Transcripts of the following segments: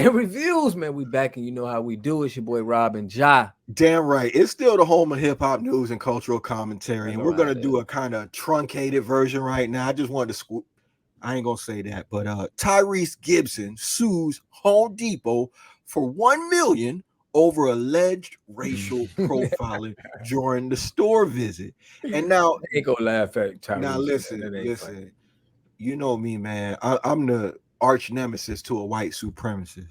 and reviews, man. We back and you know how we do. It's your boy Rob and Ja. Damn right. It's still the home of hip hop news and cultural commentary. I And know we're how gonna it is. do a kind of truncated version right now. I just wanted to I ain't gonna say that, but Tyrese Gibson sues Home Depot for 1 million over alleged racial profiling during the store visit. And Ain't gonna laugh at now Tyrese, man. listen, That ain't funny. listen. You know me, man. I'm the arch nemesis to a white supremacist.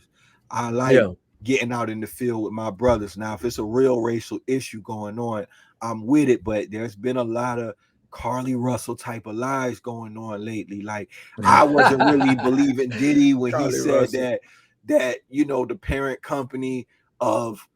I like Yeah. getting out in the field with my brothers. Now, if it's a real racial issue going on, I'm with it. But there's been a lot of Carly Russell type of lies going on lately. Like I wasn't really believing Diddy when he Carly said Russell. that the parent company of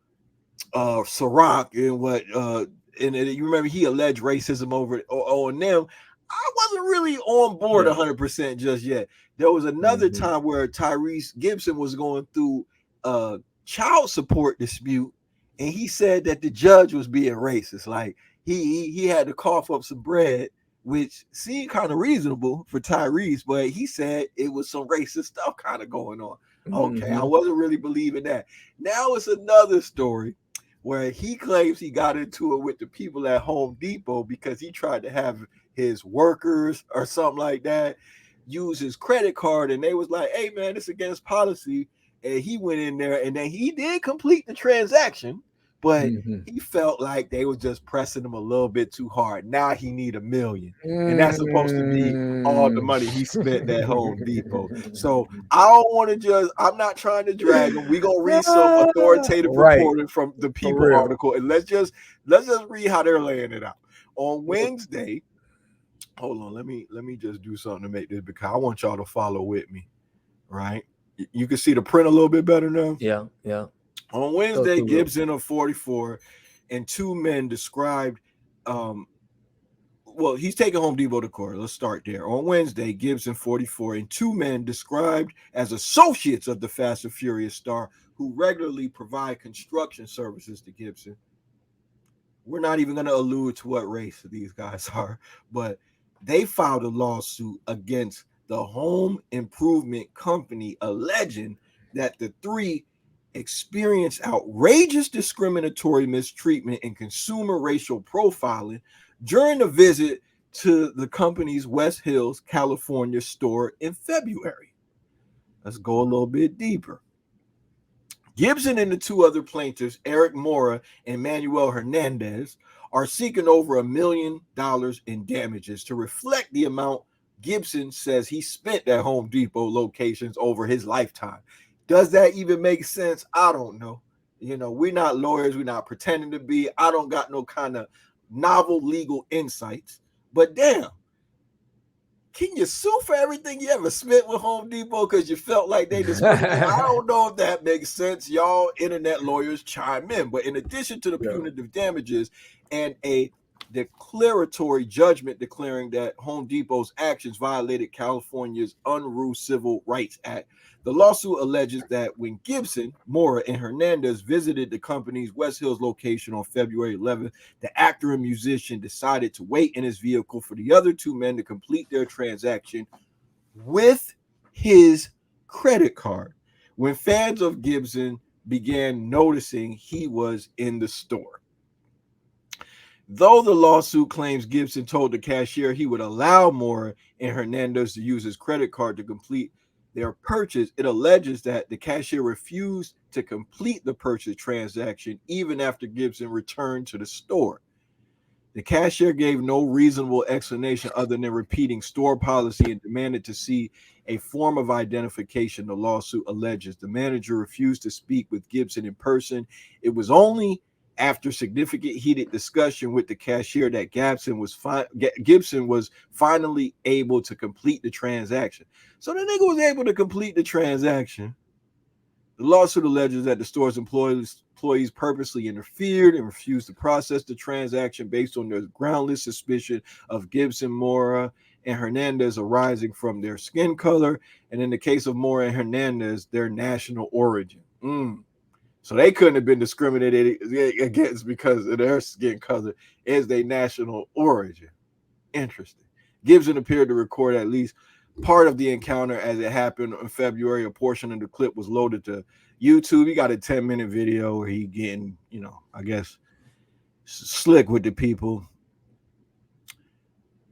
Ciroc and what you remember he alleged racism over on them. I wasn't really on board Yeah. 100% just yet. There was another Mhm. time where Tyrese Gibson was going through a child support dispute, and he said that the judge was being racist. Like he had to cough up some bread, which seemed kind of reasonable for Tyrese, but he said it was some racist stuff kind of going on. Okay, I Mhm. wasn't really believing that. Now it's another story where he claims he got into it with the people at Home Depot because he tried to have his workers or something like that use his credit card, and they was like, hey man, it's against policy. And he went in there and then he did complete the transaction, but Mhm. he felt like they was just pressing him a little bit too hard. Now he need 1 million, and that's supposed to be all the Mm. money he spent at Home Depot. So I don't want to just, I'm not trying to drag him. We gonna read some authoritative Right. reporting from the For People real. article, and let's just read how they're laying it out. On Wednesday, hold on, let me just do something to make this, because I want y'all to follow with me, right? You can see the print a little bit better now. Yeah. Yeah. On Go Wednesday, through real Gibson quick. of 44 and two men described well, he's taking Home Depot to court. Let's start there. On Wednesday, Gibson, 44, and two men described as associates of the Fast and Furious star who regularly provide construction services to Gibson. We're not even going to allude to what race these guys are, but they filed a lawsuit against the home improvement company alleging that the three experienced outrageous discriminatory mistreatment and consumer racial profiling during a visit to the company's West Hills, California store in February. Let's go a little bit deeper. Gibson and the two other plaintiffs, Eric Mora and Manuel Hernandez, are seeking over $1 million in damages to reflect the amount Gibson says he spent at Home Depot locations over his lifetime. Does that even make sense? I don't know. We're not lawyers. We're not pretending to be. I don't got no kind of novel legal insights. But damn, can you sue for everything you ever spent with Home Depot because you felt like they discriminated? I don't know if that makes sense. Y'all internet lawyers chime in. But in addition to the Yeah. punitive damages and a declaratory judgment declaring that Home Depot's actions violated California's Unruh Civil Rights Act, the lawsuit alleges that when Gibson, Mora, and Hernandez visited the company's West Hills location on February 11th, the actor and musician decided to wait in his vehicle for the other two men to complete their transaction with his credit card. When fans of Gibson began noticing he was in the store. Though the lawsuit claims Gibson told the cashier he would allow Mora and Hernandez to use his credit card to complete their purchase, it alleges that the cashier refused to complete the purchase transaction even after Gibson returned to the store. The cashier gave no reasonable explanation other than repeating store policy and demanded to see a form of identification, the lawsuit alleges. The manager refused to speak with Gibson in person. It was only after significant heated discussion with the cashier that Gibson was finally able to complete the transaction. So the nigga was able to complete the transaction. The lawsuit alleges that the store's employees purposely interfered and refused to process the transaction based on their groundless suspicion of Gibson, Mora, and Hernandez arising from their skin color, and in the case of Mora and Hernandez, their national origin. So they couldn't have been discriminated against because of their skin color as their national origin. Interesting. Gibson appeared to record at least part of the encounter as it happened in February. A portion of the clip was loaded to YouTube. He got a 10-minute video where he getting, I guess, slick with the people.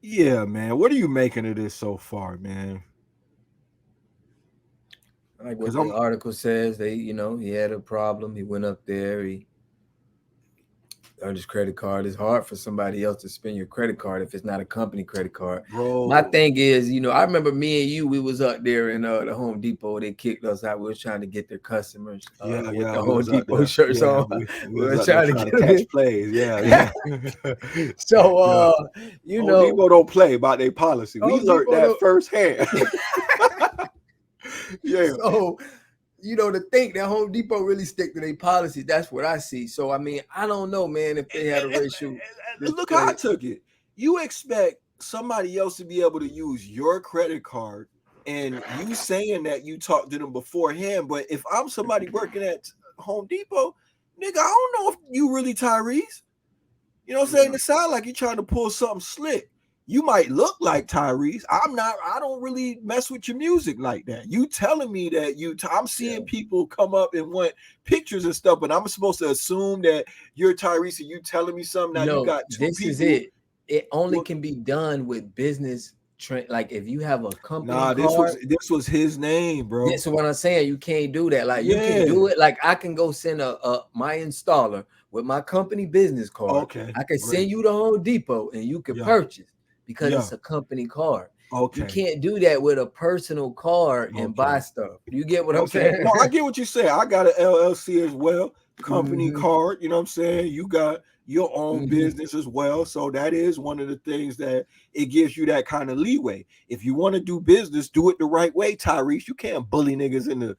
Yeah, man. What are you making of this so far, man? Like what the article says, he had a problem. He went up there. He earned his credit card. It's hard for somebody else to spend your credit card if it's not a company credit card. Bro, my thing is, I remember me and you, we was up there in the Home Depot. They kicked us out. We was trying to get their customers with the Home Depot shirts on. We were trying to catch plays. Yeah. So, Home Depot don't play about their policy. We learned that firsthand. Yeah. So, to think that Home Depot really stick to their policies, that's what I see. So, I mean, I don't know, man, if they had a racial. Look how I took it. You expect somebody else to be able to use your credit card, and you saying that you talked to them beforehand. But if I'm somebody working at Home Depot, nigga, I don't know if you really Tyrese. You know what I'm saying? It sounds like you're trying to pull something slick. You might look like Tyrese. I'm not. I don't really mess with your music like that. You telling me that I'm seeing people come up and want pictures and stuff, but I'm supposed to assume that you're Tyrese and you telling me something. Now you got two people. Is it. It only can be done with business. Like if you have a company card, this was his name, bro. That's what I'm saying. You can't do that. Like you can do it. Like I can go send my installer with my company business card. Okay, I can send you to Home Depot and you can purchase because it's a company card. Okay, you can't do that with a personal card and buy stuff. You get what I'm saying? No, I get what you say. I got an LLC as well, company card. You know what I'm saying? You got your own business as well. So that is one of the things that it gives you that kind of leeway. If you want to do business, do it the right way, Tyrese. You can't bully niggas into,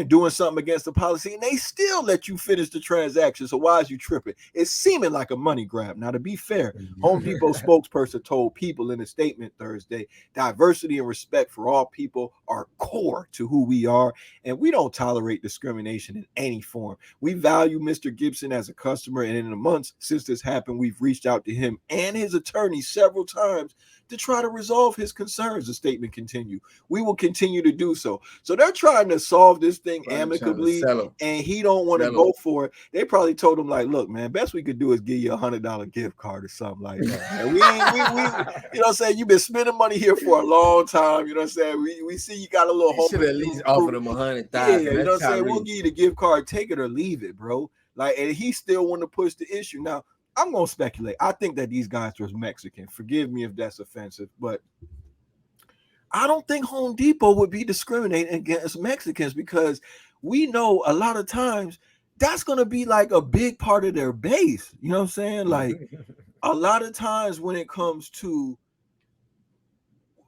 doing something against the policy, and they still let you finish the transaction. So why is you tripping? It's seeming like a money grab. Now, to be fair, Home Depot spokesperson told People in a statement Thursday, diversity and respect for all people are core to who we are, and we don't tolerate discrimination in any form. We value Mr. Gibson as a customer, and in the months since this happened, we've reached out to him and his attorney several times to try to resolve his concerns, the statement continued. We will continue to do so. So they're trying to solve this thing amicably, and he don't want to go for it. They probably told him, like, look, man, best we could do is give you $100 gift card or something like that. And we you know what I'm saying? You've been spending money here for a long time. You know what I'm saying? We see you got a little hope. Should at least offer them $100,000. Yeah, you know what I'm saying? We'll give you the gift card, take it or leave it, bro. Like, and he still want to push the issue. Now, I'm going to speculate. I think that these guys were Mexican. Forgive me if that's offensive, but I don't think Home Depot would be discriminating against Mexicans because we know a lot of times that's going to be like a big part of their base. You know what I'm saying? Like a lot of times when it comes to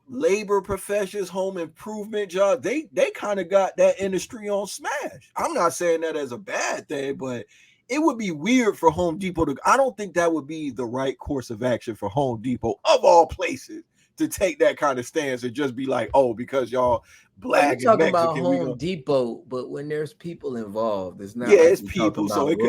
labor professions, home improvement jobs, they kind of got that industry on smash. I'm not saying that as a bad thing, but it would be weird for Home Depot to, I don't think that would be the right course of action for Home Depot, of all places, to take that kind of stance and just be like, oh, because y'all black and Mexican. About Home Depot, but when there's people involved, it's not. Yeah, like it's people. So it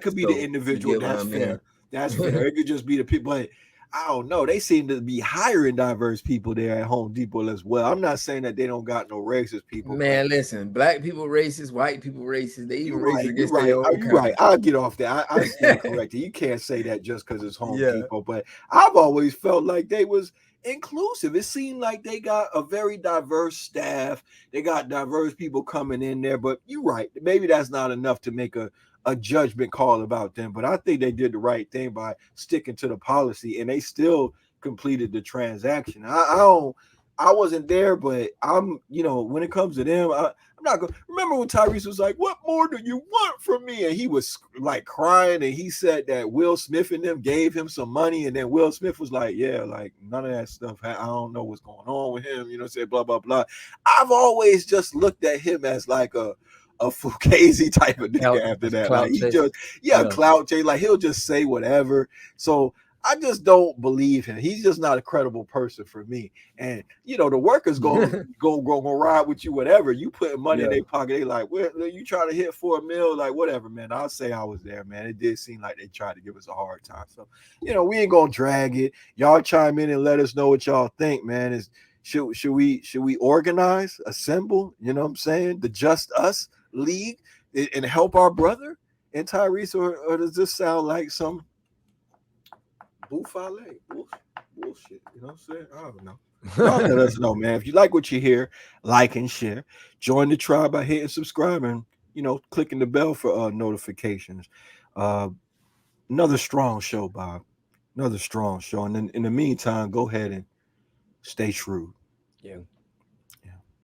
could be the individual. That's fair. That's fair. It could just be the people. But I don't know. They seem to be hiring diverse people there at Home Depot as well. I'm not saying that they don't got no racist people. Man, listen, black people racist, white people racist. They even racist against their own kind. Right. I'll get off that. I stand corrected. You can't say that just because it's Home Depot. But I've always felt like they was inclusive. It seemed like they got a very diverse staff. They got diverse people coming in there. But you're right. Maybe that's not enough to make a judgment call about them, but I think they did the right thing by sticking to the policy, and they still completed the transaction. I wasn't there, but I'm, when it comes to them, I'm not going to remember when Tyrese was like, what more do you want from me? And he was like crying, and he said that Will Smith and them gave him some money, and then Will Smith was like, yeah, like none of that stuff. I don't know what's going on with him, say blah, blah, blah. I've always just looked at him as like a fugazi type of nigga after that. Like he just, clout chase. Like he'll just say whatever. So I just don't believe him. He's just not a credible person for me. And the workers go ride with you, whatever. You putting money in their pocket. They like, well, you trying to hit for a meal, like whatever, man. I'll say I was there, man. It did seem like they tried to give us a hard time. So, we ain't gonna drag it. Y'all chime in and let us know what y'all think, man. Should we organize, assemble? You know what I'm saying? The Just Us League and help our brother and Tyrese, or does this sound like some buffale bullshit? You know what I'm saying? I don't know. Y'all let us know, man. If you like what you hear, like and share. Join the tribe by hitting subscribe and clicking the bell for notifications. Uh, another strong show, Bob. Another strong show. And then in the meantime, go ahead and stay shrewd. Yeah.